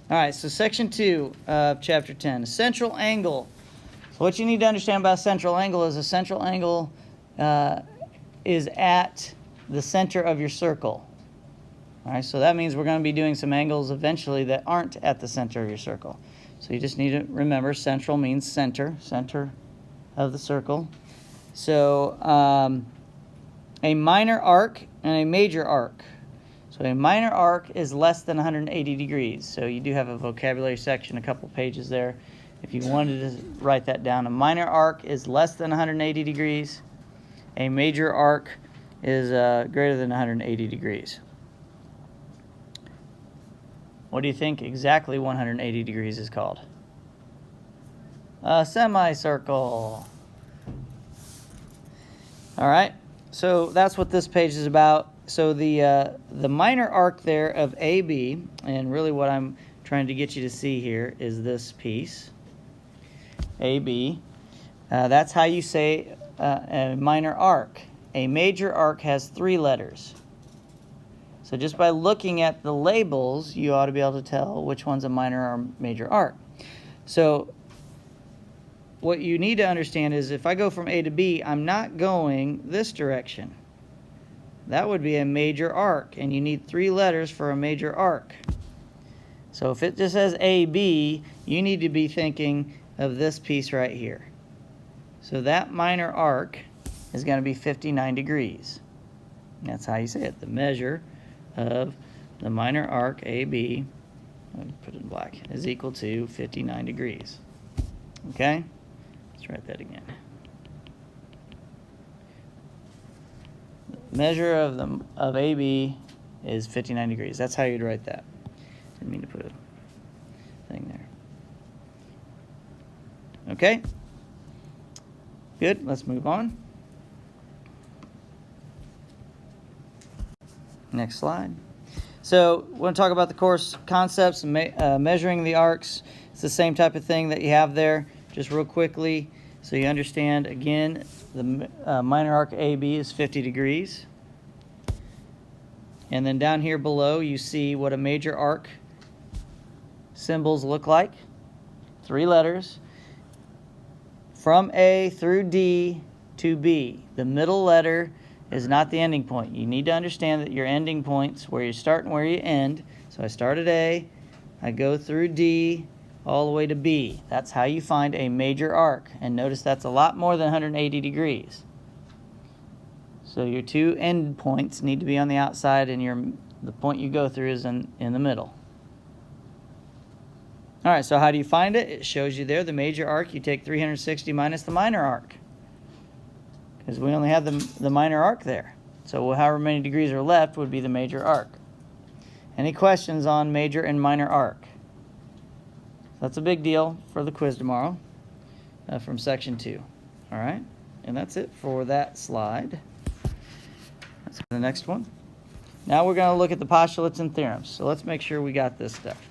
All right, so section 2 of chapter 10, a central angle. So what you need to understand about a central angle is a central angle is at the center of your circle. All right, so that means we're going to be doing some angles eventually that aren't at the center of your circle. So you just need to remember central means center of the circle. So a minor arc and a major arc. So a minor arc is less than 180 degrees. So you do have a vocabulary section, a couple pages there. If you wanted to write that down, a minor arc is less than 180 degrees. A major arc is greater than 180 degrees. What do you think exactly 180 degrees is called? A semicircle. All right, so that's what this page is about. So the minor arc there of AB, and really what I'm trying to get you to see here is this piece, AB. That's how you say a minor arc. A major arc has 3 letters. So just by looking at the labels, you ought to be able to tell which one's a minor or major arc. So what you need to understand is if I go from A to B, I'm not going this direction. That would be a major arc, and you need 3 letters for a major arc. So if it just says AB, you need to be thinking of this piece right here. So that minor arc is going to be 59 degrees. That's how you say it. The measure of the minor arc AB, I'll put it in black, is equal to 59 degrees. Okay? Let's write that again. The measure of AB is 59 degrees. That's how you'd write that. Didn't mean to put a thing there. Okay? Good. Let's move on. Next slide. So we're going to talk about the course concepts and measuring the arcs. It's the same type of thing that you have there, just real quickly, so you understand. Again, the minor arc AB is 50 degrees. And then down here below, you see what a major arc symbols look like. 3 letters. From A through D to B. The middle letter is not the ending point. You need to understand that your ending points, where you start and where you end. So I start at A, I go through D, all the way to B. That's how you find a major arc. And notice that's a lot more than 180 degrees. So your 2 end points need to be on the outside, and the point you go through is in the middle. All right, so how do you find it? It shows you there the major arc. You take 360 minus the minor arc, because we only have the minor arc there. So however many degrees are left would be the major arc. Any questions on major and minor arc? That's a big deal for the quiz tomorrow from section 2. All right, and that's it for that slide. Let's go to the next one. Now we're going to look at the postulates and theorems. So let's make sure we got this stuff.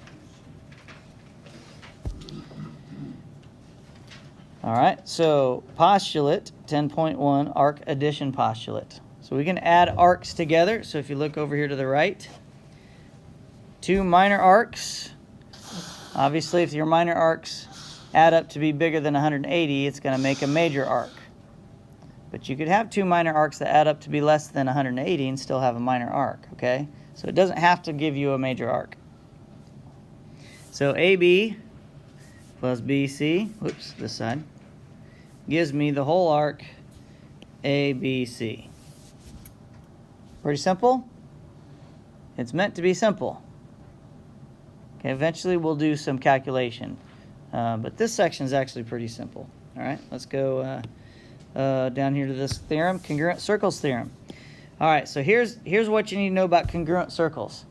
All right, so postulate 10.1, arc addition postulate. So we can add arcs together. So if you look over here to the right, 2 minor arcs. Obviously, if your minor arcs add up to be bigger than 180, it's going to make a major arc. But you could have 2 minor arcs that add up to be less than 180 and still have a minor arc, okay? So it doesn't have to give you a major arc. So AB plus BC, whoops, this side, gives me the whole arc ABC. Pretty simple? It's meant to be simple. Okay, eventually we'll do some calculation. But this section is actually pretty simple. All right, let's go down here to this theorem, Congruent Circles theorem. All right, so here's what you need to know about congruent circles.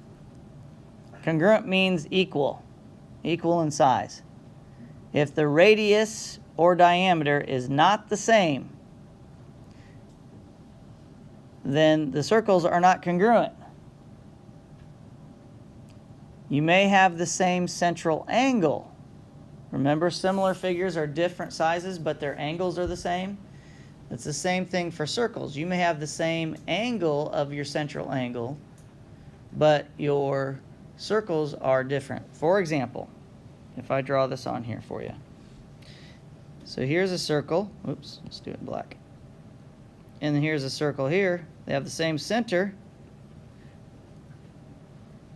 Congruent means equal in size. If the radius or diameter is not the same, then the circles are not congruent. You may have the same central angle. Remember, similar figures are different sizes, but their angles are the same. It's the same thing for circles. You may have the same angle of your central angle, but your circles are different. For example, if I draw this on here for you. So here's a circle. Oops, let's do it in black. And here's a circle here. They have the same center.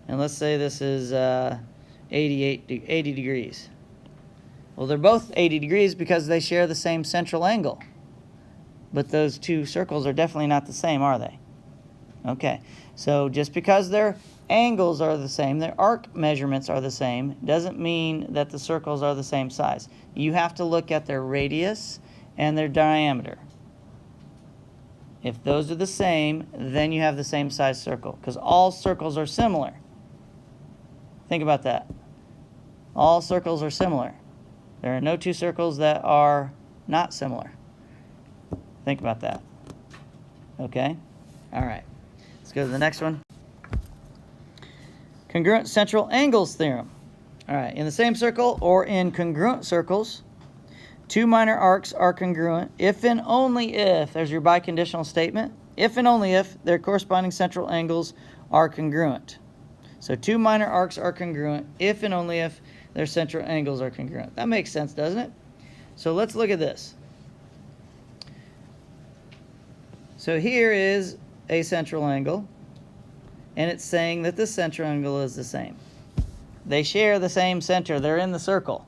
And let's say this is 80 degrees. Well, they're both 80 degrees because they share the same central angle. But those two circles are definitely not the same, are they? Okay, so just because their angles are the same, their arc measurements are the same, doesn't mean that the circles are the same size. You have to look at their radius and their diameter. If those are the same, then you have the same size circle, because all circles are similar. Think about that. All circles are similar. There are no two circles that are not similar. Think about that. Okay? All right. Let's go to the next one. Congruent central angles theorem. All right. In the same circle or in congruent circles, two minor arcs are congruent if and only if, there's your biconditional statement, if and only if their corresponding central angles are congruent. So two minor arcs are congruent if and only if their central angles are congruent. That makes sense, doesn't it? So let's look at this. So here is a central angle, and it's saying that this central angle is the same. They share the same center. They're in the circle.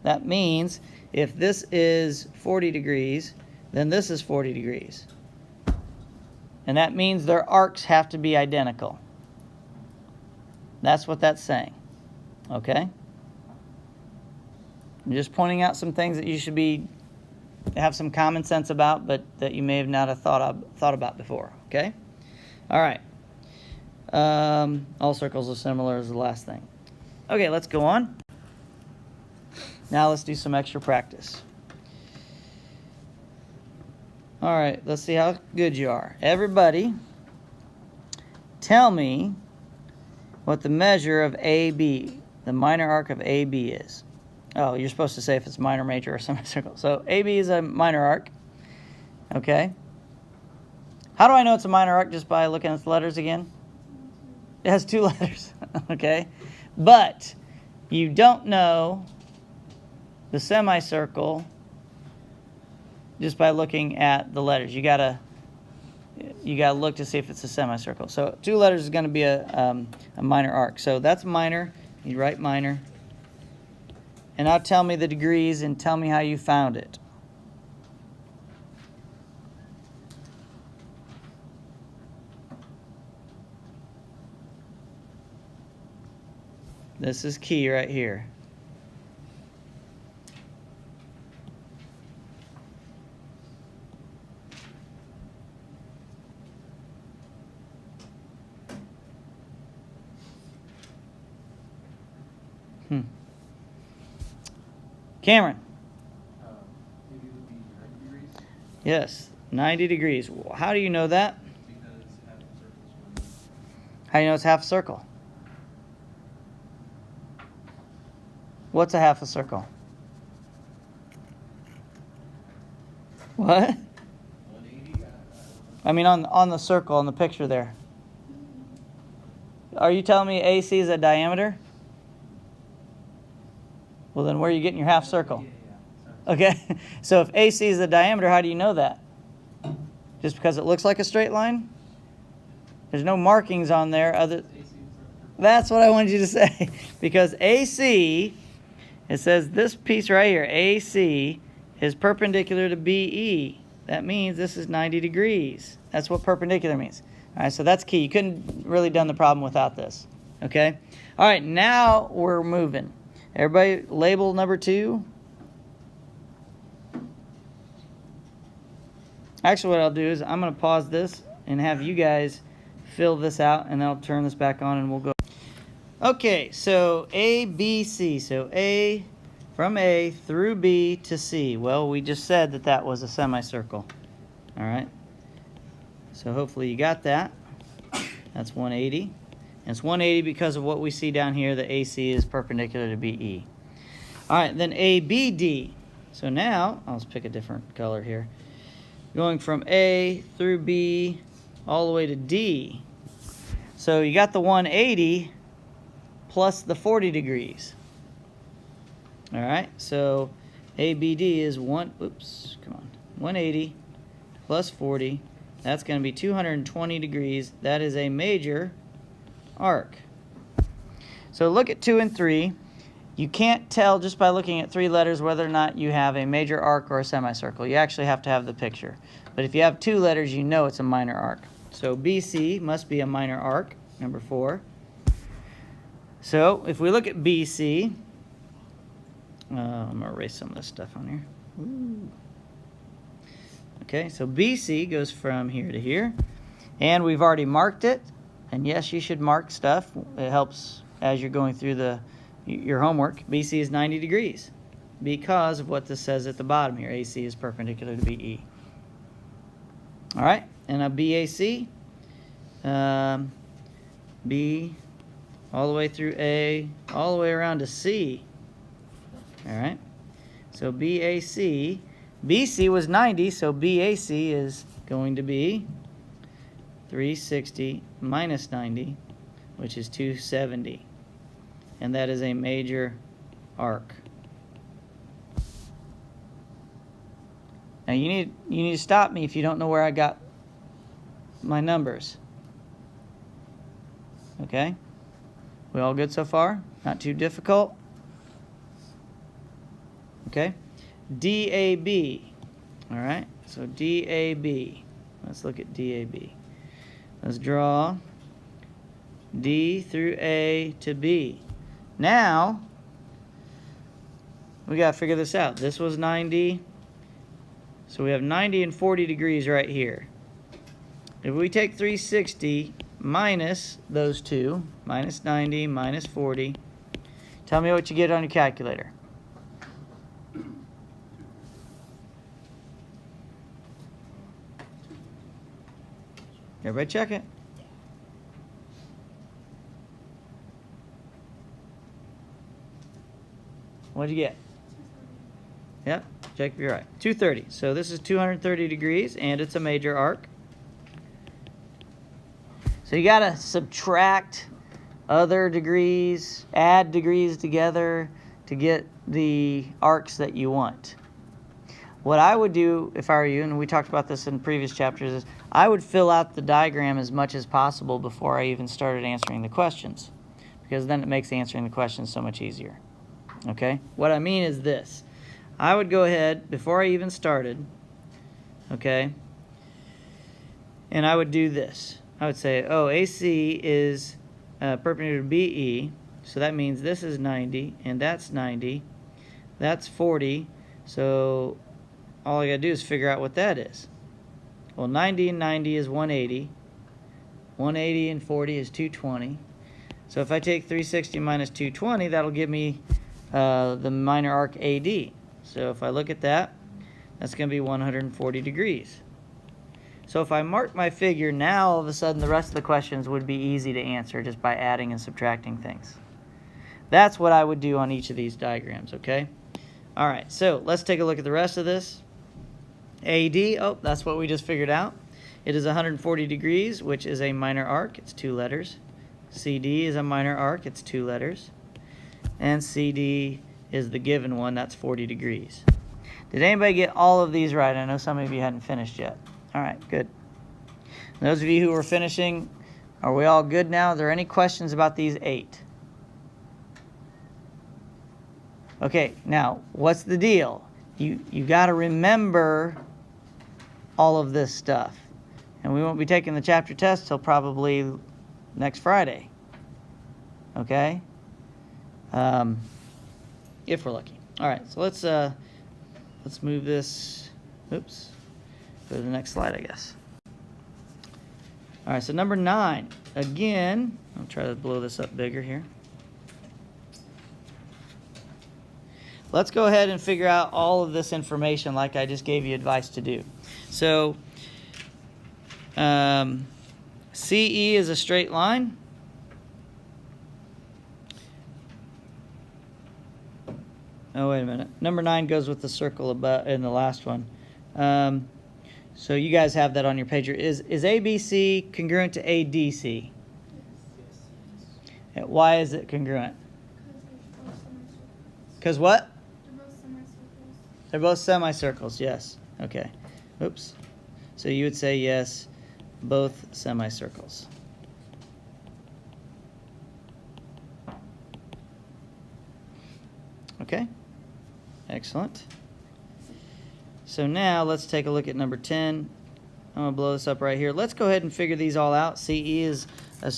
That means if this is 40 degrees, then this is 40 degrees. And that means their arcs have to be identical. That's what that's saying. Okay? I'm just pointing out some things that you should have some common sense about, but that you may have not have thought about before. Okay? All right. All circles are similar is the last thing. Okay, let's go on. Now let's do some extra practice. All right, let's see how good you are. Everybody, tell me what the measure of AB, the minor arc of AB is. Oh, you're supposed to say if it's minor, major, or semicircle. So AB is a minor arc. Okay. How do I know it's a minor arc? Just by looking at the letters again? It has two letters. Okay. But you don't know the semicircle just by looking at the letters. You gotta look to see if it's a semicircle. So two letters is going to be a minor arc. So that's minor. You write minor. And now tell me the degrees and tell me how you found it. This is key right here. Cameron. Maybe it would be 90 degrees. Yes, 90 degrees. How do you know that? Because half the circle's 1. How do you know it's half a circle? What's a half a circle? What? 180? I mean on the circle, on the picture there. Are you telling me AC is a diameter? Well, then where are you getting your half circle? Yeah. Okay, so if AC is the diameter, how do you know that? Just because it looks like a straight line? There's no markings on there other. That's what I wanted you to say. Because AC, it says this piece right here, AC, is perpendicular to BE. That means this is 90 degrees. That's what perpendicular means. All right, so that's key. You couldn't really done the problem without this. Okay? All right, now we're moving. Everybody label number 2. Actually, what I'll do is I'm going to pause this and have you guys fill this out, and then I'll turn this back on and we'll go. Okay, so A, B, C. So A, from A through B to C. Well, we just said that that was a semicircle. All right. So hopefully you got that. That's 180. And it's 180 because of what we see down here. The AC is perpendicular to BE. All right, then ABD. So now, I'll just pick a different color here. Going from A through B all the way to D. So you got the 180. plus the 40 degrees. All right, so ABD is 180 plus 40. That's going to be 220 degrees. That is a major arc. So look at 2 and 3. You can't tell just by looking at 3 letters whether or not you have a major arc or a semicircle. You actually have to have the picture. But if you have 2 letters, you know it's a minor arc. So BC must be a minor arc, number 4. So if we look at BC, I'm going to erase some of this stuff on here. Ooh. Okay, so BC goes from here to here. And we've already marked it. And yes, you should mark stuff. It helps as you're going through your homework. BC is 90 degrees because of what this says at the bottom here. AC is perpendicular to BE. All right, and a BAC, B all the way through A, all the way around to C. All right, so BAC, BC was 90, so BAC is going to be 360 minus 90, which is 270. And that is a major arc. Now you need to stop me if you don't know where I got my numbers. Okay? We all good so far? Not too difficult? Okay? DAB. All right? So DAB. Let's look at DAB. Let's draw D through A to B. Now, we got to figure this out. This was 90. So we have 90 and 40 degrees right here. If we take 360 minus those two, minus 90, minus 40, tell me what you get on your calculator. Everybody check it. What'd you get? Yep, check if you're right. 230. So this is 230 degrees, and it's a major arc. So you got to subtract other degrees, add degrees together to get the arcs that you want. What I would do if I were you, and we talked about this in previous chapters, is I would fill out the diagram as much as possible before I even started answering the questions, because then it makes answering the questions so much easier. Okay? What I mean is this. I would go ahead, before I even started, okay, and I would do this. I would say, oh, AC is perpendicular to BE, so that means this is 90, and that's 90. That's 40, so all I got to do is figure out what that is. Well, 90 and 90 is 180. 180 and 40 is 220. So if I take 360 minus 220, that'll give me the minor arc AD. So if I look at that, that's going to be 140 degrees. So if I mark my figure, now all of a sudden the rest of the questions would be easy to answer just by adding and subtracting things. That's what I would do on each of these diagrams, okay? All right, so let's take a look at the rest of this. AD, oh, that's what we just figured out. It is 140 degrees, which is a minor arc. It's 2 letters. CD is a minor arc. It's 2 letters. And CD is the given one. That's 40 degrees. Did anybody get all of these right? I know some of you hadn't finished yet. All right, good. Those of you who are finishing, are we all good now? Are there any questions about these 8? Okay, now, what's the deal? You got to remember all of this stuff. And we won't be taking the chapter test till probably next Friday. Okay? If we're lucky. All right, so let's move this. Oops. Go to the next slide, I guess. All right, so number 9. Again, I'll try to blow this up bigger here. Let's go ahead and figure out all of this information like I just gave you advice to do. So, CE is a straight line. Oh, wait a minute. Number 9 goes with the circle above in the last one. So you guys have that on your pager. Is ABC congruent to ADC? Yes. At Why is it congruent? Because Because what? they're both semicircles. They're both semicircles, yes. Okay. Oops. So you would say yes, both semicircles. Okay. Excellent. So now let's take a look at number 10. I'm going to blow this up right here. Let's go ahead and figure these all out. CE is a,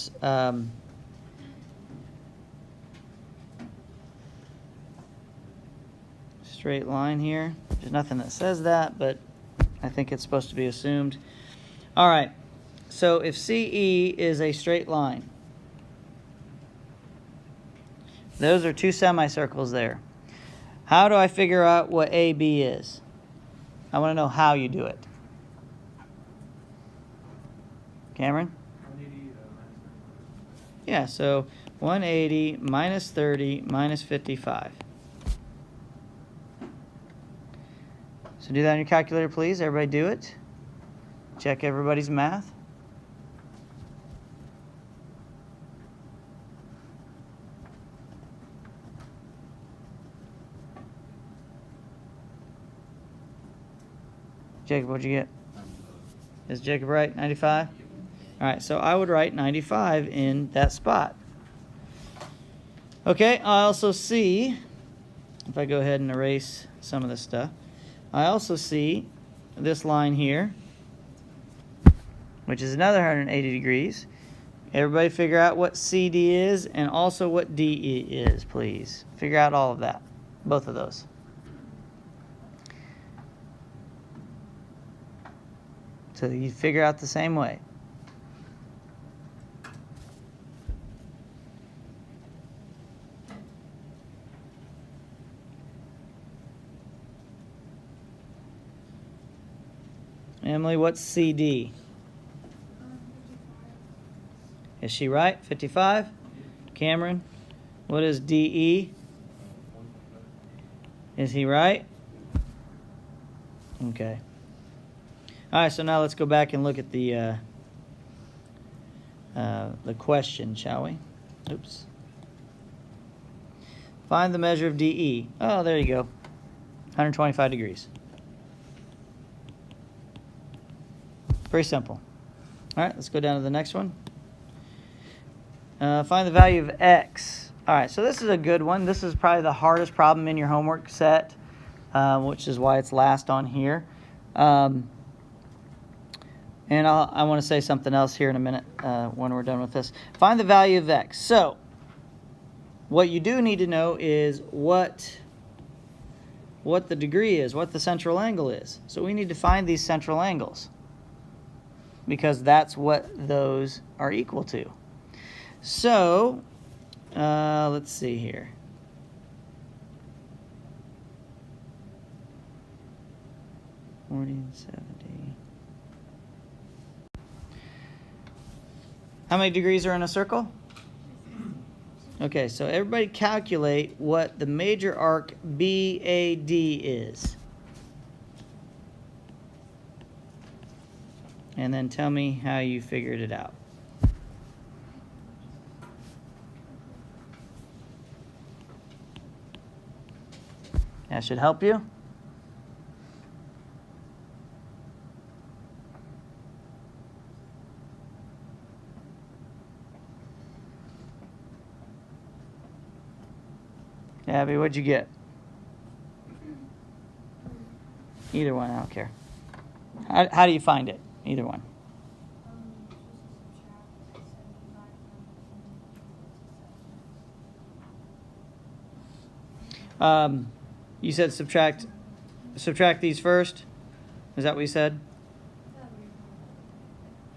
straight line here. There's nothing that says that, but I think it's supposed to be assumed. All right. So if CE is a straight line, those are two semicircles there. How do I figure out what AB is? I want to know how you do it. Cameron? 180 minus 30. Yeah, so 180 minus 30 minus 55. So do that on your calculator, please. Everybody do it. Check everybody's math. Jacob, what'd you get? Is Jacob right? 95? All right, so I would write 95 in that spot. Okay, I also see, if I go ahead and erase some of this stuff, I also see this line here, which is another 180 degrees. Everybody figure out what CD is and also what DE is, please. Figure out all of that, both of those. So you figure out the same way. Emily, what's CD? 55. Is she right? 55? Cameron, what is DE? Is he right? Okay. All right, so now let's go back and look at the question, shall we? Oops. Find the measure of DE. Oh, there you go. 125 degrees. Very simple. All right, let's go down to the next one. Find the value of X. All right, so this is a good one. This is probably the hardest problem in your homework set, which is why it's last on here. And I want to say something else here in a minute when we're done with this. Find the value of X. So what you do need to know is what the degree is, what the central angle is. So we need to find these central angles, because that's what those are equal to. So, let's see here. $40 and $70. How many degrees are in a circle? Okay, so everybody calculate what the major arc BAD is. And then tell me how you figured it out. That should help you. Abby, what'd you get? Either one, I don't care. How do you find it? Either one. You said subtract these first? Is that what you said?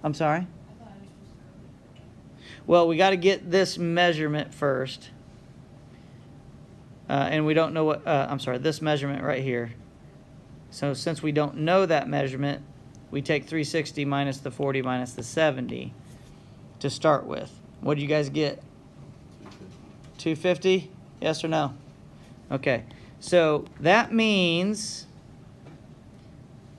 I'm sorry? Well, we got to get this measurement first. And we don't know what, this measurement right here. So since we don't know that measurement, we take 360 minus the 40 minus the 70 to start with. What do you guys get? 250? Yes or no? Okay. So that means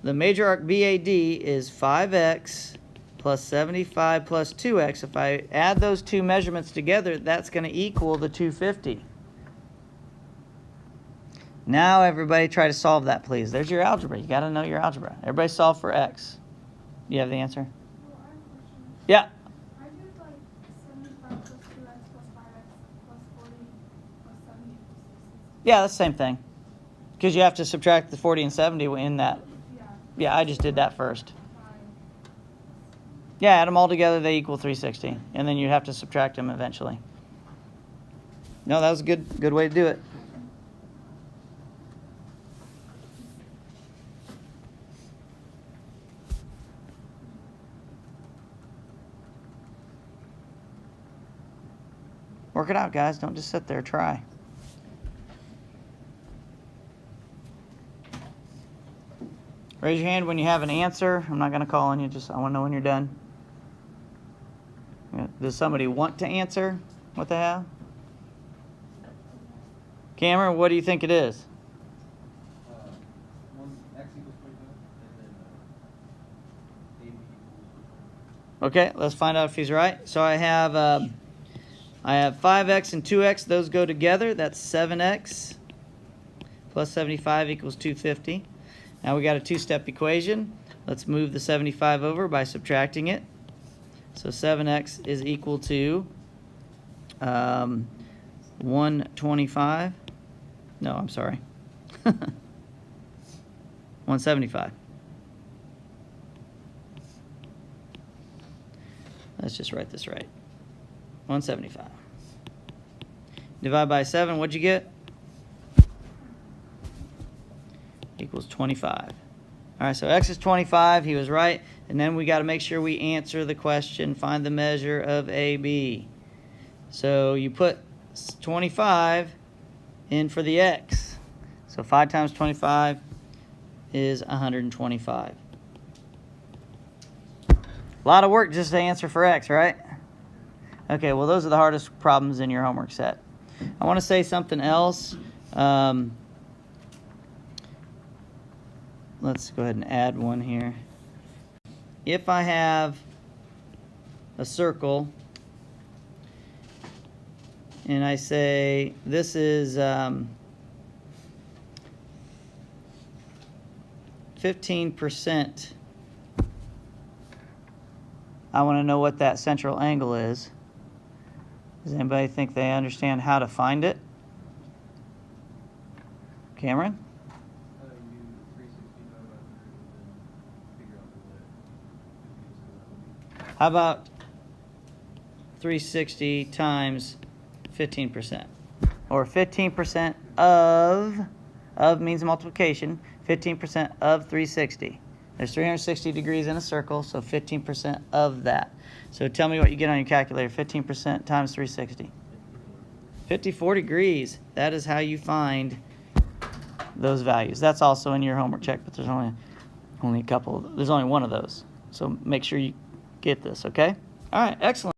the major arc BAD is 5x plus 75 plus 2x. If I add those two measurements together, that's going to equal the 250. Now everybody try to solve that, please. There's your algebra. You got to know your algebra. Everybody solve for x. You have the answer? Well, I have a question. Yeah. I did like 75 plus 2x plus 5x plus 40 plus 70 equals 60. Yeah, that's the same thing. Because you have to subtract the 40 and 70 in that. Yeah. Yeah, I just did that first. 5. Yeah, add them all together, they equal 360. And then you'd have to subtract them eventually. No, that was a good way to do it. Work it out, guys. Don't just sit there. Try. Raise your hand when you have an answer. I'm not going to call on you. I want to know when you're done. Does somebody want to answer what they have? Cameron, what do you think it is? X equals 25, and then AB equals. Okay, let's find out if he's right. So I have 5x and 2x. Those go together. That's 7x plus 75 equals 250. Now we got a two-step equation. Let's move the 75 over by subtracting it. So 7x is equal to 125. No, I'm sorry. 175. Let's just write this right. 175. Divide by 7, what'd you get? Equals 25. All right, so x is 25. He was right. And then we got to make sure we answer the question, find the measure of AB. So you put 25 in for the x. So 5 times 25 is 125. A lot of work just to answer for x, right? Okay, well, those are the hardest problems in your homework set. I want to say something else. Let's go ahead and add one here. If I have a circle and I say this is 15%, I want to know what that central angle is. Does anybody think they understand how to find it? Cameron? You 360 divided by 100 and then figure out the width. How about 360 times 15%? Or 15% of means multiplication, 15% of 360. There's 360 degrees in a circle, so 15% of that. So tell me what you get on your calculator. 15% times 360. 54 degrees. That is how you find those values. That's also in your homework check, but there's only a couple. There's only one of those. So make sure you get this, okay? All right, excellent.